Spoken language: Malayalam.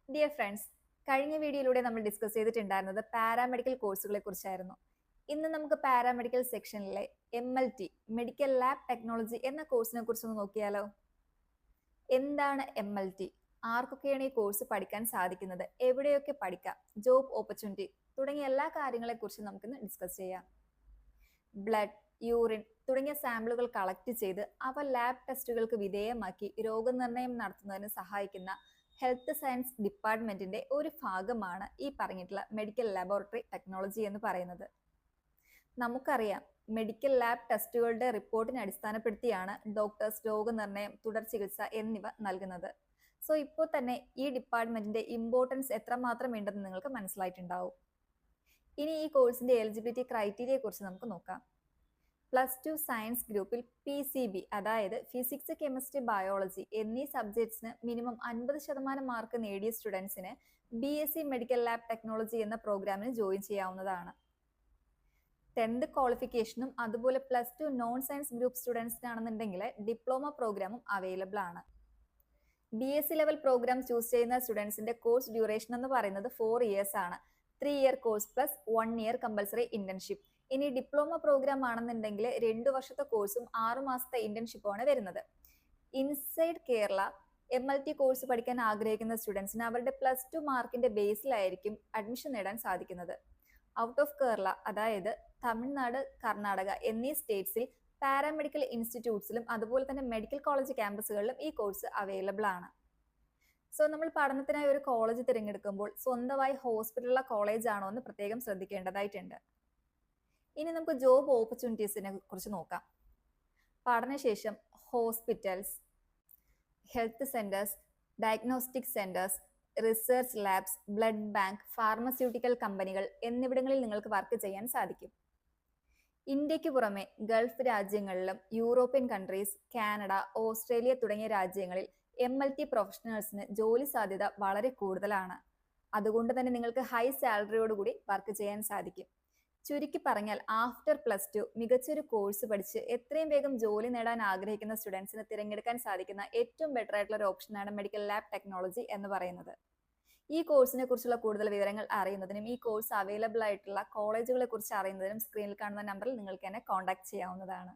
ഡിയർ ഫ്രണ്ട്സ്, കഴിഞ്ഞ വീഡിയോയിലൂടെ നമ്മൾ ഡിസ്കസ് ചെയ്തിട്ടുണ്ടായിരുന്നത് പാരാമെഡിക്കൽ കോഴ്സുകളെ കുറിച്ചായിരുന്നു. ഇന്ന് നമുക്ക് പാരാമെഡിക്കൽ സെക്ഷനിലെ MLT മെഡിക്കൽ ലാബ് ടെക്നോളജി എന്ന കോഴ്സിനെ കുറിച്ചൊന്ന് നോക്കിയാലോ. എന്താണ് MLT? ആർക്കൊക്കെയാണ് ഈ കോഴ്സ് പഠിക്കാൻ സാധിക്കുന്നത്? എവിടെയൊക്കെ പഠിക്കാം? ജോബ് ഓപ്പർച്യൂണിറ്റി തുടങ്ങിയ എല്ലാ കാര്യങ്ങളെക്കുറിച്ച് നമുക്കിന്ന് ഡിസ്കസ് ചെയ്യാം. ബ്ലഡ്, യൂറിൻ തുടങ്ങിയ സാമ്പിളുകൾ കളക്ട് ചെയ്ത് അവ ലാബ് ടെസ്റ്റുകൾക്ക് വിധേയമാക്കി രോഗനിർണയം നടത്തുന്നതിന് സഹായിക്കുന്ന ഹെൽത്ത് സയൻസ് ഡിപ്പാർട്ട്മെന്റിന്റെ ഒരു ഭാഗമാണ് ഈ പറഞ്ഞിട്ടുള്ള മെഡിക്കൽ ലബോറട്ടറി ടെക്നോളജി എന്ന് പറയുന്നത്. നമുക്കറിയാം, മെഡിക്കൽ ലാബ് ടെസ്റ്റുകളുടെ റിപ്പോർട്ടിനെ അടിസ്ഥാനപ്പെടുത്തിയാണ് ഡോക്ടേഴ്സ് രോഗനിർണയം, തുടർ ചികിത്സ എന്നിവ നൽകുന്നത്. സോ ഇപ്പോൾ തന്നെ ഈ ഡിപ്പാർട്ട്മെന്റിന്റെ ഇമ്പോർട്ടൻസ് എത്രമാത്രം ഉണ്ടെന്ന് നിങ്ങൾക്ക് മനസ്സിലായിട്ടുണ്ടാവും. ഇനി ഈ കോഴ്സിന്റെ എലിജിബിലിറ്റി ക്രൈറ്റീരിയയെ കുറിച്ച് നമുക്ക് നോക്കാം. +2 സയൻസ് ഗ്രൂപ്പിൽ PCB, അതായത് ഫിസിക്സ്, കെമിസ്ട്രി, ബയോളജി എന്നീ സബ്ജക്ട്സിന് മിനിമം 50% മാർക്ക് നേടിയ സ്റ്റുഡൻസിന് BSc മെഡിക്കൽ ലാബ് ടെക്നോളജി എന്ന പ്രോഗ്രാമിന് ജോയിൻ ചെയ്യാവുന്നതാണ്. 10th ക്വാളിഫിക്കേഷനും അതുപോലെ +2 നോൺ സയൻസ് ഗ്രൂപ്പ് സ്റ്റുഡൻസിനാണെന്നുണ്ടെങ്കിൽ ഡിപ്ലോമ പ്രോഗ്രാമും അവൈലബിൾ ആണ്. BSc ലെവൽ പ്രോഗ്രാം ചൂസ് ചെയ്യുന്ന സ്റ്റുഡൻസിന്റെ കോഴ്സ് ഡ്യൂറേഷൻ എന്ന് പറയുന്നത് 4 ഇയേഴ്സ് ആണ്. 3 year course plus 1 year compulsory internship. ഇനി ഡിപ്ലോമ പ്രോഗ്രാം ആണെന്നുണ്ടെങ്കിൽ 2 വർഷത്തെ കോഴ്സും 6 മാസത്തെ ഇന്റേൺഷിപ്പുമാണ് വരുന്നത്. ഇൻസൈഡ് കേരള MLT കോഴ്സ് പഠിക്കാൻ ആഗ്രഹിക്കുന്ന സ്റ്റുഡൻസിന് അവരുടെ +2 മാർക്കിന്റെ ബേസിലായിരിക്കും അഡ്മിഷൻ നേടാൻ സാധിക്കുന്നത്. ഔട്ട് ഓഫ് കേരള, അതായത് തമിഴ്നാട്, കർണാടക എന്നീ സ്റ്റേറ്റ്സിൽ പാരാമെഡിക്കൽ ഇൻസ്റ്റിറ്റ്യൂട്ട്സിലും അതുപോലെ തന്നെ മെഡിക്കൽ കോളേജ് ക്യാമ്പസുകളിലും ഈ കോഴ്സ് അവൈലബിൾ ആണ്. സോ നമ്മൾ പഠനത്തിനായി ഒരു കോളേജ് തിരഞ്ഞെടുക്കുമ്പോൾ സ്വന്തമായി ഹോസ്പിറ്റലുള്ള കോളേജ് ആണോ എന്ന് പ്രത്യേകം ശ്രദ്ധിക്കേണ്ടതായിട്ടുണ്ട്. ഇനി നമുക്ക് ജോബ് ഓപ്പർച്യൂണിറ്റീസിനെ കുറിച്ച് നോക്കാം. പഠനശേഷം hospitals, health centres, diagnostic centres, research labs, blood bank, pharmaceutical കമ്പനികൾ എന്നിവിടങ്ങളിൽ നിങ്ങൾക്ക് വർക്ക് ചെയ്യാൻ സാധിക്കും. ഇന്ത്യക്ക് പുറമെ ഗൾഫ് രാജ്യങ്ങളിലും യൂറോപ്യൻ കൺട്രീസ്, കാനഡ, ഓസ്ട്രേലിയ തുടങ്ങിയ രാജ്യങ്ങളിൽ MLT പ്രൊഫഷണൽസിന് ജോലി സാധ്യത വളരെ കൂടുതലാണ്. അതുകൊണ്ട് തന്നെ നിങ്ങൾക്ക് ഹൈ സാലറിയോടുകൂടി വർക്ക് ചെയ്യാൻ സാധിക്കും. ചുരുക്കി പറഞ്ഞാൽ, ആഫ്റ്റർ +2 മികച്ചൊരു കോഴ്സ് പഠിച്ച് എത്രയും വേഗം ജോലി നേടാൻ ആഗ്രഹിക്കുന്ന സ്റ്റുഡൻസിന് തിരഞ്ഞെടുക്കാൻ സാധിക്കുന്ന ഏറ്റവും ബെറ്റർ ആയിട്ടുള്ള ഒരു ഓപ്ഷനാണ് മെഡിക്കൽ ലാബ് ടെക്നോളജി എന്ന് പറയുന്നത്. ഈ കോഴ്സിനെ കുറിച്ചുള്ള കൂടുതൽ വിവരങ്ങൾ അറിയുന്നതിനും ഈ കോഴ്സ് അവൈലബിൾ ആയിട്ടുള്ള കോളേജുകളെ കുറിച്ച് അറിയുന്നതിനും സ്ക്രീനിൽ കാണുന്ന നമ്പറിൽ നിങ്ങൾക്ക് എന്നെ കോൺടാക്ട് ചെയ്യാവുന്നതാണ്.